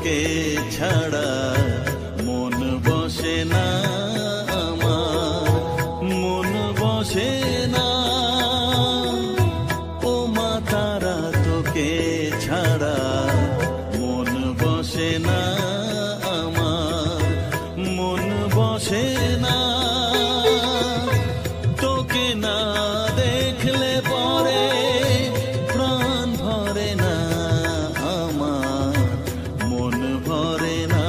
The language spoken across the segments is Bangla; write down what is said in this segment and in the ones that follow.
তোকে ছাড়া মন বসে না আমার, মন বসে না। ও মা তারা তোকে ছাড়া মন বসে না আমার, মন বসে না। তোকে না দেখলে পরে প্রাণ ভরে না আমার, মন ভরে না।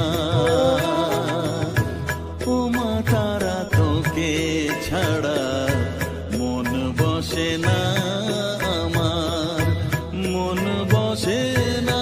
ও মা তারা তোকে ছাড়া মন বসে না আমার, মন বসে না।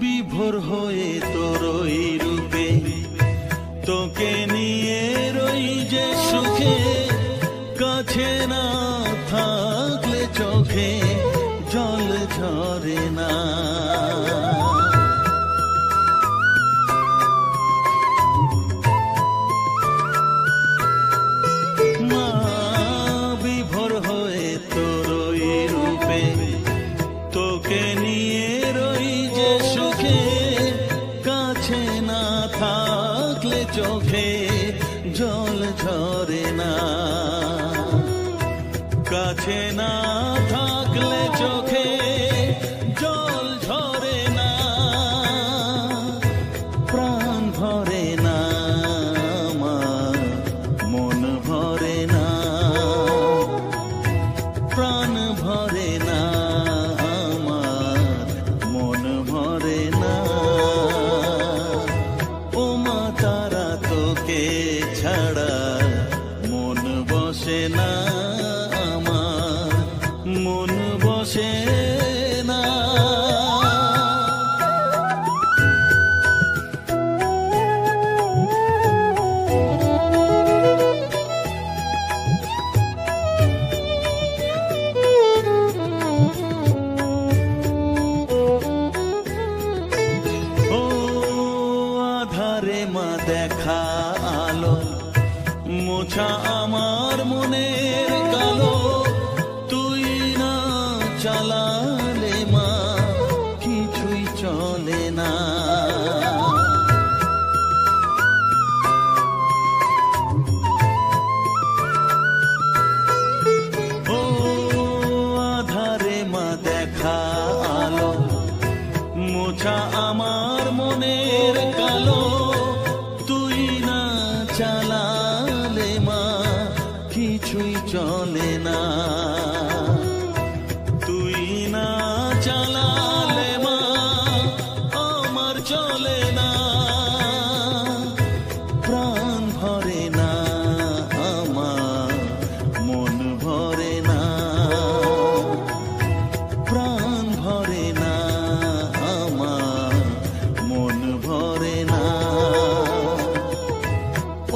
বিভোর হয়ে তোর ওই রূপে তোকে নিয়ে রই যে সুখে, কাছে না থাকলে চোখে জল ঝরে না। মা বিভোর হয়ে তোর ওই রূপে তোকে নিয়ে রই যে সুখে, কাছে না থাকলে চোখে জল ঝরে না। কাছে না থাকলে চোখে জল ঝরে না, প্রাণ ভরে না আমার, মন ভরে না, প্রাণ ভরে না আমার, মন ভরে না। ও মা তারা তোকে ছাড়া মন বসে না আমার, মন বসে না। ও আধারে মা দেখা আলো, মোছা আমার মনের কালো, তুই না চালালে মা কিছুই চলে না। ও আধারে মা দেখা আলো, মোছা আমার মনের কালো, তুই না চালালে মা কিছুই চলে না। তুই না চালালে মা আমার চলে না, প্রাণ ভরে না আমার, মন ভরে না, প্রাণ ভরে না আমার, মন ভরে না।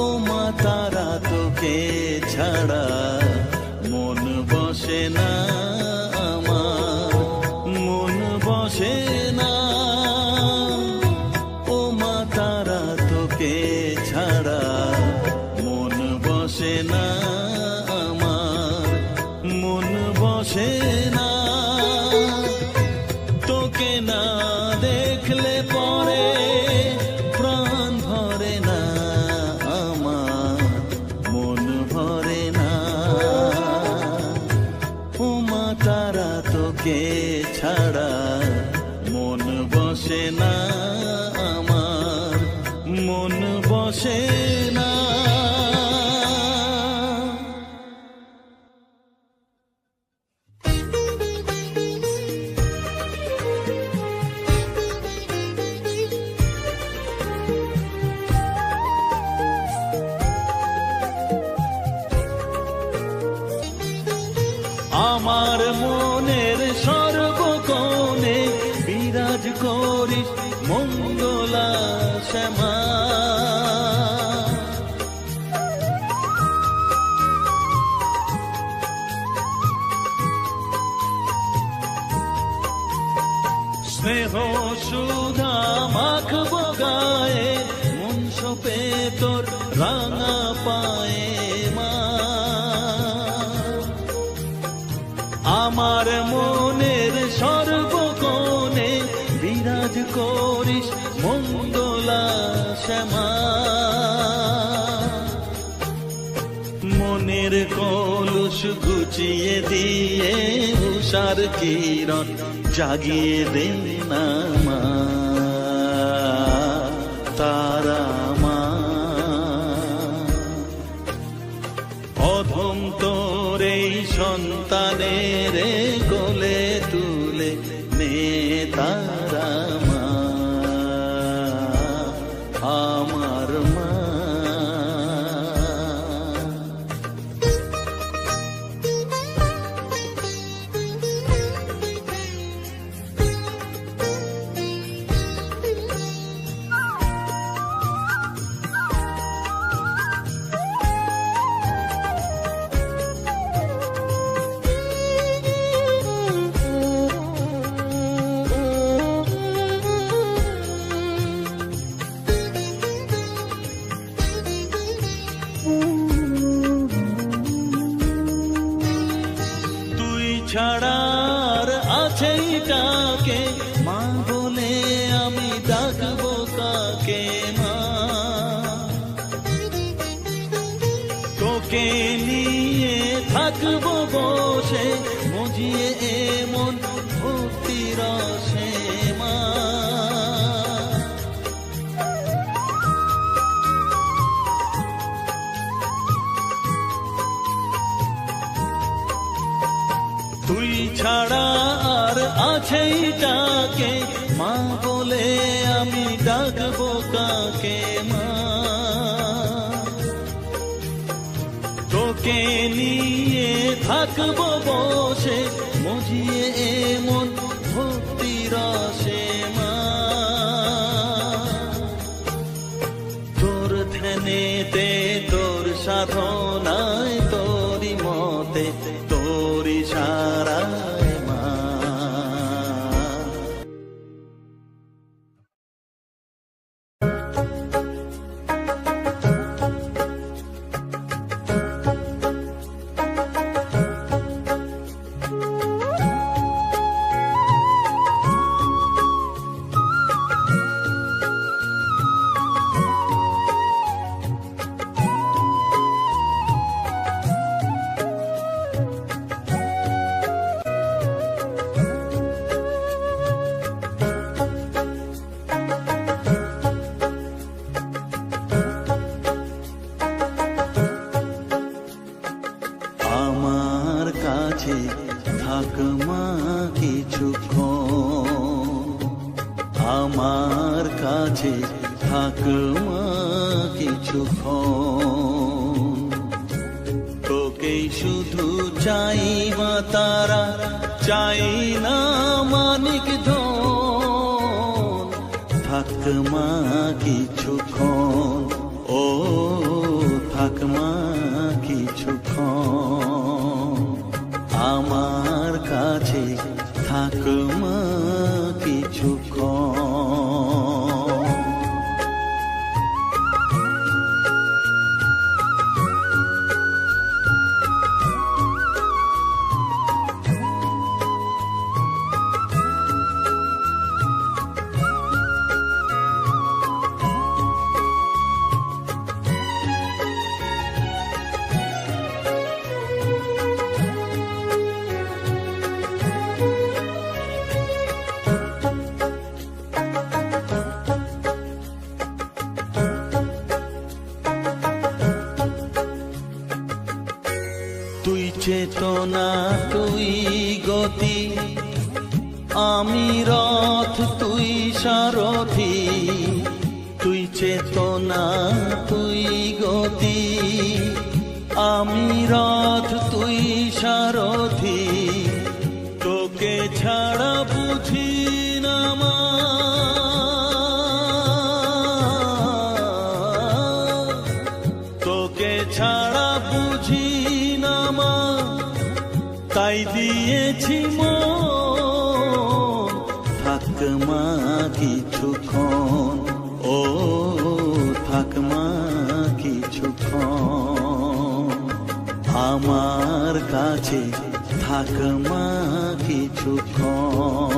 ও মা তারা তোকে ছাড়া মন বসে না আমার, মন বসে না। ও মা তারা তোকে ছাড়া মন বসে না আমার, মন বসে না। তোকে না দেখলে পরে প্রাণ ভরে না আমার, মন ভরে না। ও মা তারা তোকে ছাড়া মন বসে না আমার, মন বসে না। আমার মনের সর্বকোণে বিরাজ করিস মঙ্গলা শ্যামা। করিস মঙ্গলা শ্যামা। মনের কলুষ ঘুচিয়ে দিয়ে উষার কিরণ জাগিয়ে দে না মা, তারা মা। অধম তোর এই সন্তানের কোলে তুলে নে তারা মা, আমার মা। ছাড়ার আছেই কাকে মা বলে আমি ডাকবো কাকে মা। তোকে নিয়ে থাকবো বসে মজিয়ে এমন ভক্তি রসে মা। তুই ছাড়া আর আছেই কাকে মা বলে আমি ডাকবো কাকে মা। তোকে নিয়ে থাকবো বসে মজিয়ে এমন ভক্তি রসে মা। তোর ধ্যানেতে তোর সাধনায় তোরি মতে তোরি সারায় মা। থাক মা কিছুক্ষণ, আমার কাছে থাক মা কিছুক্ষণ। তোকেই শুধু চাই মা তারা, চাই না মানিক ধন। থাক মা কিছুক্ষণ, ও থাক মা কিছুক্ষণ, আমার কাছে থাক মা কিছুক্ষণ। তুই চেতনা তুই গতি, আমি রথ তুই সারথি। তুই চেতনা তুই গতি, আমি রথ তুই সারথি। তোকে ছাড়া বুঝি না মা, তোকে ছাড়া বুঝি না মা, তাই দিয়েছি মন। থাক মা কিছুক্ষণ, ও থাক মা কিছুক্ষণ, আমার কাছে থাক মা কিছুক্ষণ।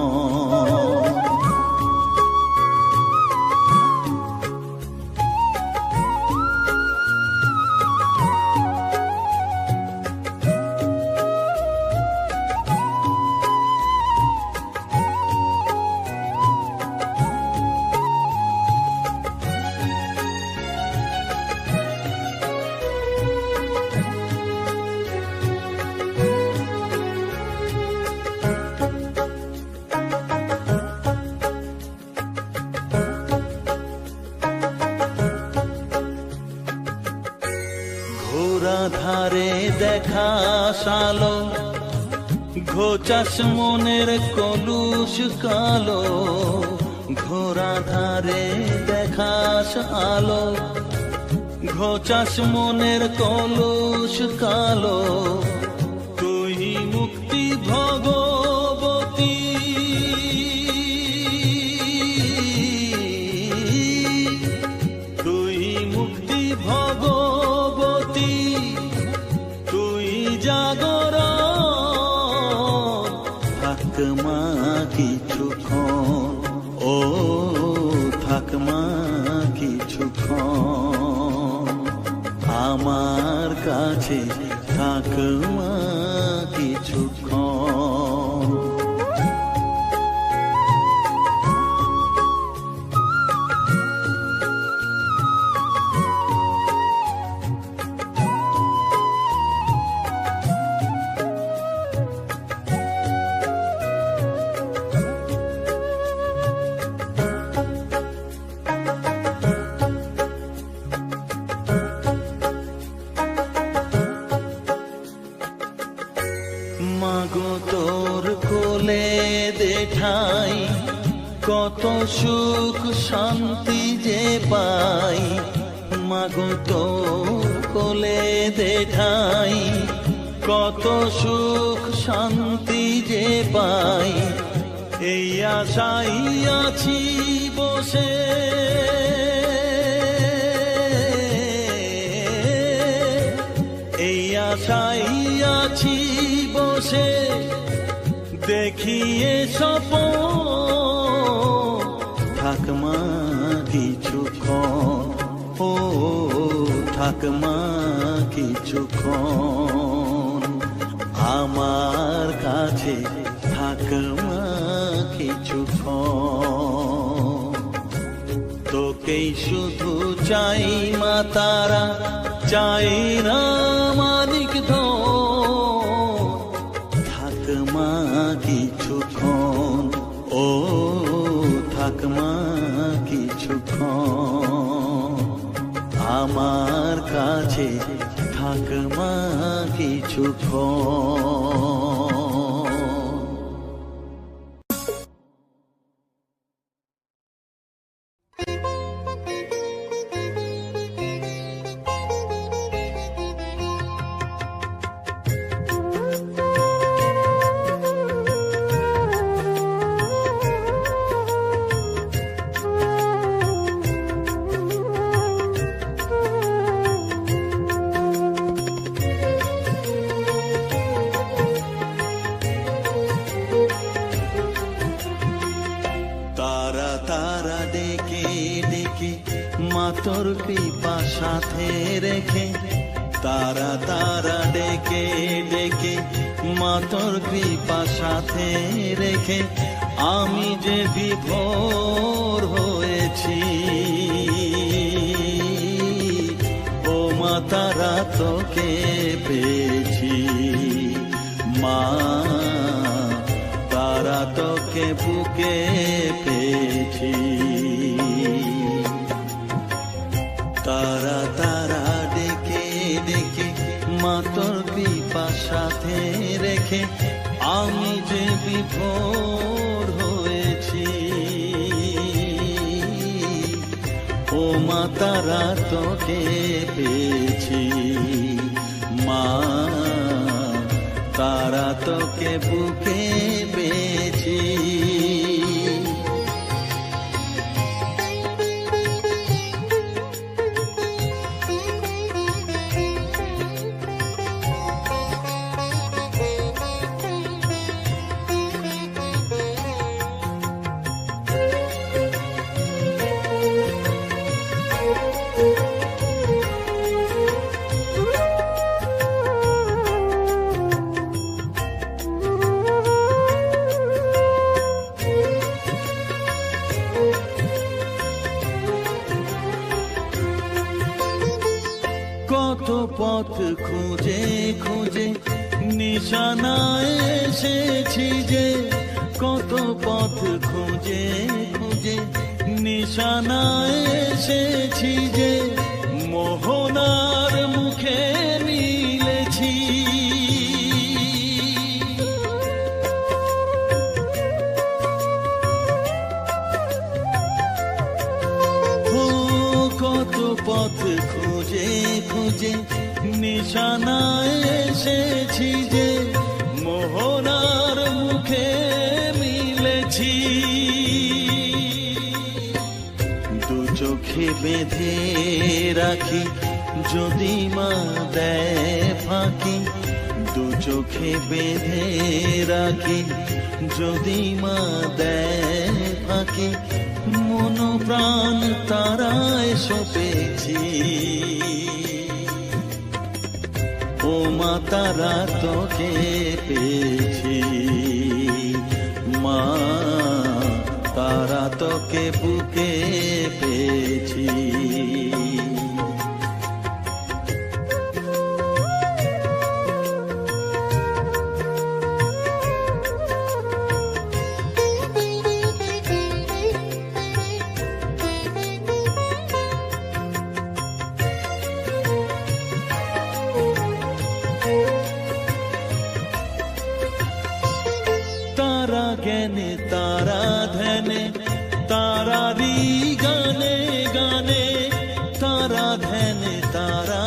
ধারে দেখা সালো, ঘোচাস মনের কলুষ কালো, ঘোড়া ধারে দেখাস আলো, ঘোচাস মনের কলুষ কালো, তুই মুক্তি ভগবতী, তুই মুক্তি ভগবতী, তুই জাগর থাকমা কিছুক্ষণ, ও থাকমা কিছুক্ষণ, আমার কাছে থাকমা কিছুক্ষণ। মাগো তোর কোলে দেঠাই, কত সুখ শান্তি যে পাই, মাগো তোর কোলে দেঠাই, কত সুখ শান্তি যে পাই, এই আশাই আছি বসে, এই আশাই আছি বসে, দেখিয়ে স্বপন থাকমা কিছুক্ষণ, ও থাকমা কিছুক্ষণ, আমার কাছে থাকমা কিছুক্ষণ। তোকেই শুধু চাই মা তারা, চাই না মানিক ধন, থাকমা কিছুক্ষণ, ও থাকমা কিছুক্ষণ, আমার কাছে থাকমা কিছুক্ষণ। তোর কৃপা সাথে রেখে, তারা তারা ডেকে ডেকে, মা তোর কৃপা সাথে রেখে, আমি যে বিভোর হয়েছি, ও মা তারা তোকে পেয়েছি, মা তারা তোকে বুকে পেয়েছি, তারা তারা ডেকে ডেকে, মা তোর কৃপা সাথে রেখে, আমি যে বিভোর হয়েছি, ও মা তারা তোকে পেয়েছি, মা তারা তোকে বুকে পেয়েছি। কত পথ খুঁজে খুঁজে নিশানায় এসেছি যে, কত পথ খুঁজে খুঁজে নিশানায় এসেছি যে, মোহনার মুখে নিয়ে পথ খুঁজে খুঁজে নিশানায় এসেছি যে, মোহনার মুখে মিলেছি। দু চোখে বেঁধে রাখি যদি মা দেয় ফাঁকি, দু চোখে বেঁধে রাখি যদি মা দেয় ফাঁকি, মন প্রাণ তারায় সপেছি। ও মা তারা তোকে পেয়েছি, মা তারা তোকে বুকে পেয়েছি। তারা জ্ঞানে তারা ধ্যানে তারারি গানে গানে, তারা ধ্যানে তারা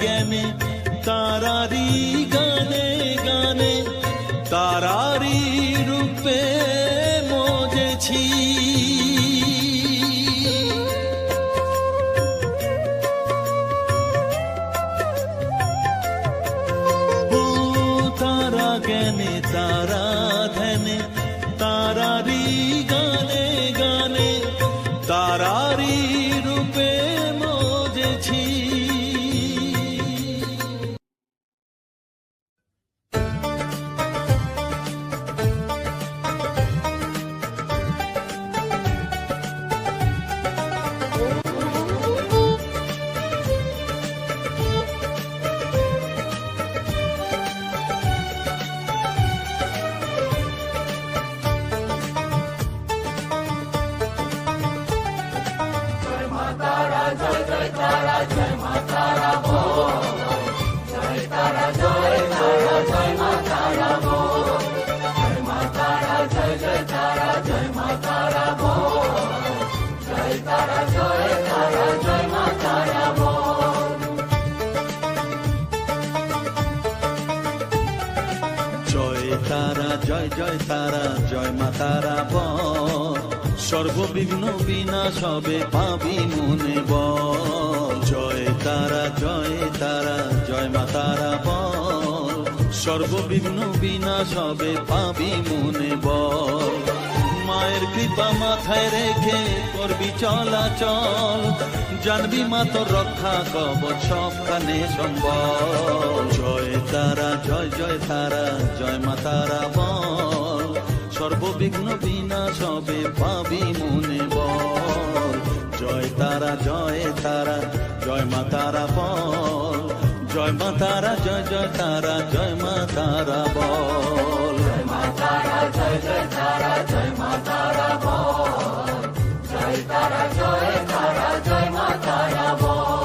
জ্ঞানে তারারি গানে গানে, তারারি রূপে মজেছি। ও তারা জ্ঞানে তারা ধ্যানে তারারি গানে গানে, তারারি রূপে মজেছি। জয় তারা জয় জয় তারা জয় মা তারা বল, সর্ববিঘ্ন বিনাশ হবে পাবি মনে বল। জয় তারা জয় তারা জয় মা তারা বল, সর্ববিঘ্ন বিনাশ হবে পাবি মনে বল। মায়ের কৃপা মাথায় রেখে করবি চলাচল, জানবি মা তোর রক্ষা কবচ সবখানে সম্বল। জয় তারা জয় জয় তারা জয় মা তারা বল, সর্ববিঘ্ন বিনাশ হবে পাবি মনে বল। জয় তারা জয় তারা জয় মা তারা বল, জয় মা তারা জয় জয় তারা জয় মা তারা বল। জয় মা তারা জয় জয় তারা জয় মা তারা বল, জয় তারা জয় তারা জয় মা তারা বল।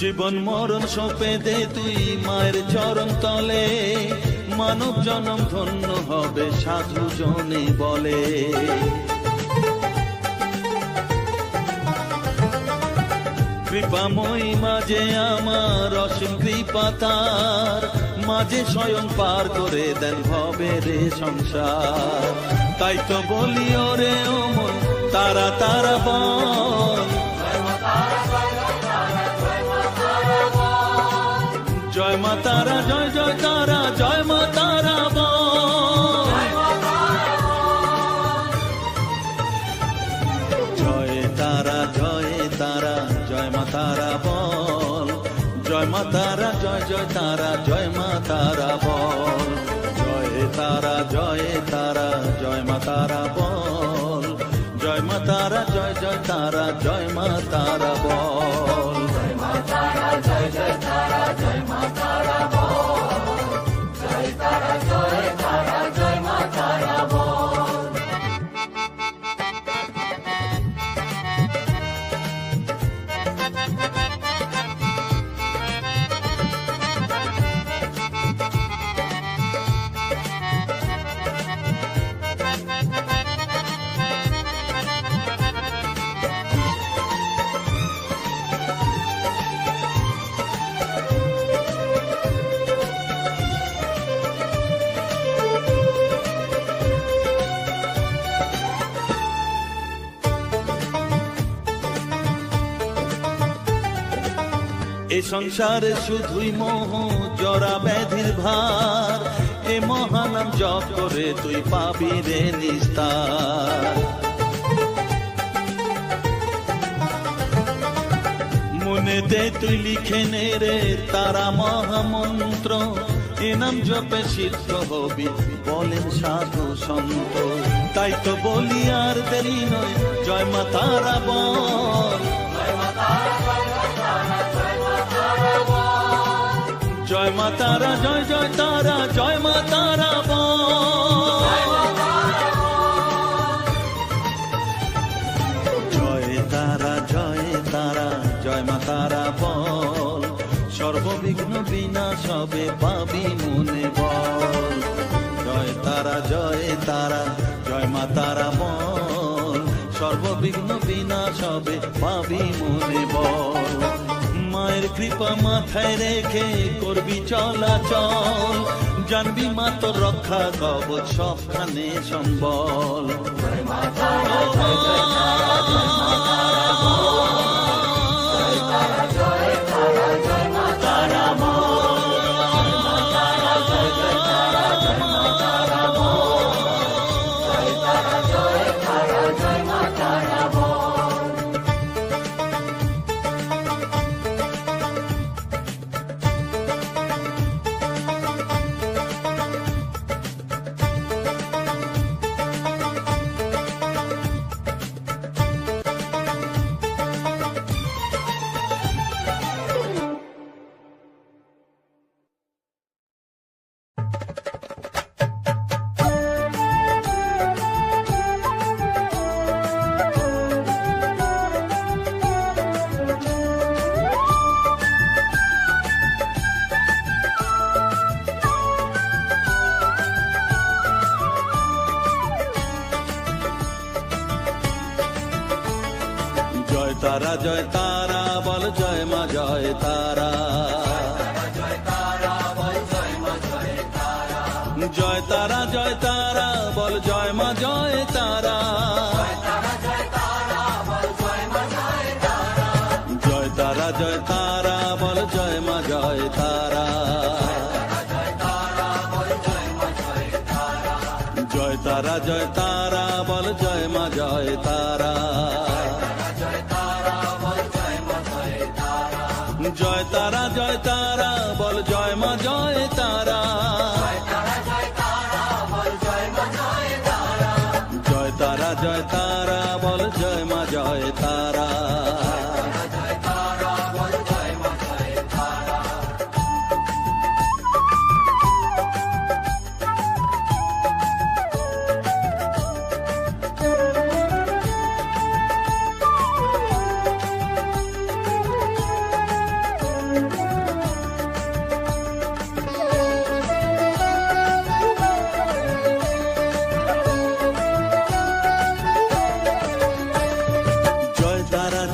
জীবন মরণ সঁপে দে তুই মায়ের চরণ তলে, মানব জনম ধন্য হবে সাধু জনে বলে। কৃপাময়ী মাঝে আমার অসীম কৃপা তার, মাঝে স্বয়ং পার করে দেন ভবের সংসার। তাই তো বলি ওরে ও মন তারা তারা বল, জয় মা তারা জয় জয় তারা জয় মা তারা বল। জয় তারা জয় তারা জয় মা তারা বল, জয় মা তারা জয় জয় তারা জয় মা তারা বল। জয় তারা জয় তারা এ সংসারে শুধুই মোহ জরা ব্যাধির ভার, এ মহানাম জপ করে তুই পাবি রে নিস্তার। মনেতে তুই লিখে নে রে তারা মহামন্ত্র, এ নাম জপে সিদ্ধ হবি বলেন সাধু সন্ত। তাই তো বলি আর দেরি নয়, জয় মা তারা বল, জয় মা তারা, জয় জয় তারা, জয় মা তারা বল, জয় তারা, জয় তারা, জয় মা তারা বল, সর্ববিঘ্ন বিনাশ হবে পাবি মনে বল। জয় তারা, জয় তারা, জয় মা তারা বল, সর্ববিঘ্ন বিনাশ হবে পাবি মনে বল। মায়ের কৃপা মাথায় রেখে করবি চলাচল, জানবি মা তোর রক্ষা কবচ সবখানে সম্বল। তারা, জয় তারা বল, জয় মা জয় তারা, জয় তারা, জয় তারা বল, জয় মা জয় তারা, জয় তারা, জয় তারা বল, জয় মা জয় তারা, জয় তারা, জয় তারা বল, জয় মা জয় তারা, জয় তারা, জয় তারা বল, জয় মা জয় তারা, জয় তারা, জয় তারা বল, জয় মা জয় তারা।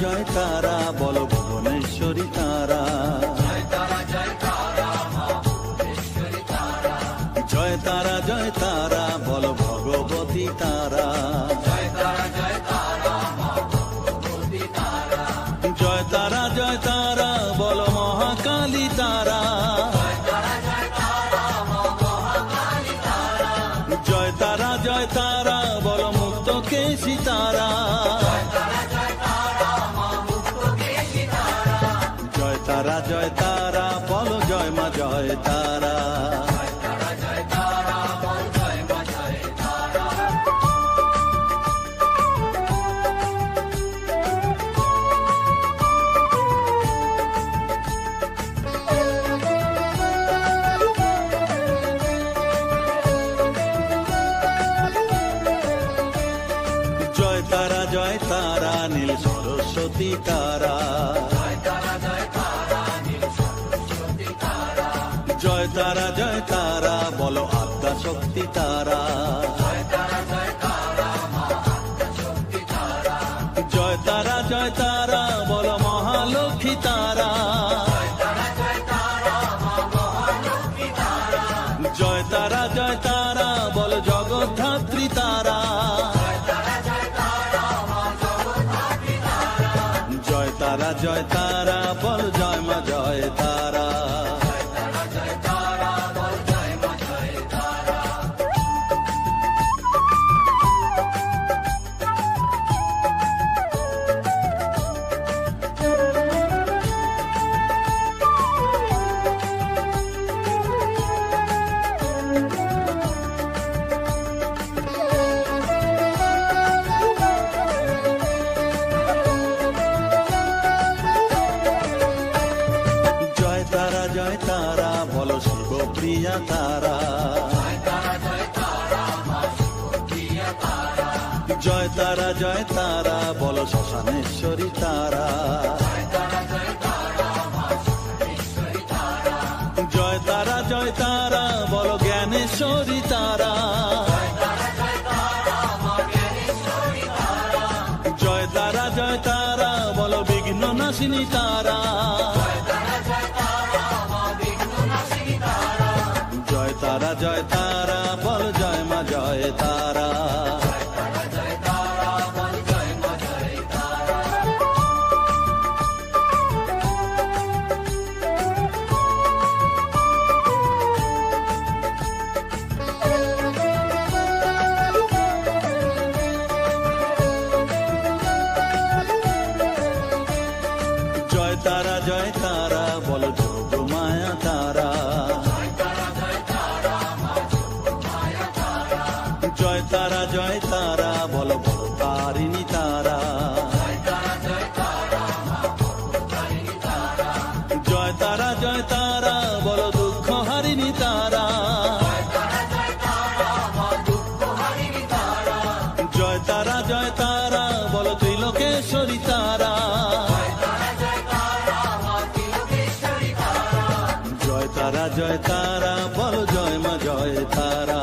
জয় তারা বল, ভুবনেশ্বরী তারা, জয় তারা, জয় তারা বল, ভগবতী তারা, জয় তারা, জয় তারা বল, মহাকালী তারা, জয় তারা, জয় তারা বল, মুক্ত কেশী তারা, জয় তারা, জয় তারা বল, জয় মা জয় তারা। জয় তারা, জয় তারা নীল সরস্বতী তারা, জয় তারা, জয় তারা বলো আদ্যা শক্তি তারা, জয় তারা, জয় তারা বলো মহালক্ষ্মী তারা, জয় তারা, জয় তারা বলো জগদ্ধাত্রী তারা, জয় তারা, জয় তারা বল, জয় মা জয় জয় তারা বলো শ্মশানেশ্বরী তারা। জয় তারা বলো জ্ঞানেশ্বরী তারা। জয় তারা বলো বিঘ্ন নাশিনী তারা। জয় তারা বল জয় মা জয় তারা। জয় তারা বলো যোগ মায়া তারা। জয় তারা বলো ভবতারিণী তারা। জয় তারা বলো দুঃখ হারিণী তারা। জয় তারা বলো ত্রিলোকেশ্বরী তারা। জয় তারা বলো জয় মা জয় তারা।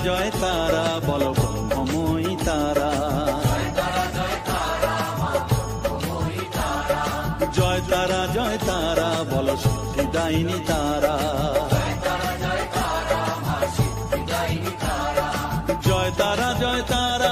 জয় তারা বলো ব্রহ্মময়ী তারা। জয় তারা বলো সিদ্ধিদায়িনী তারা। জয় তারা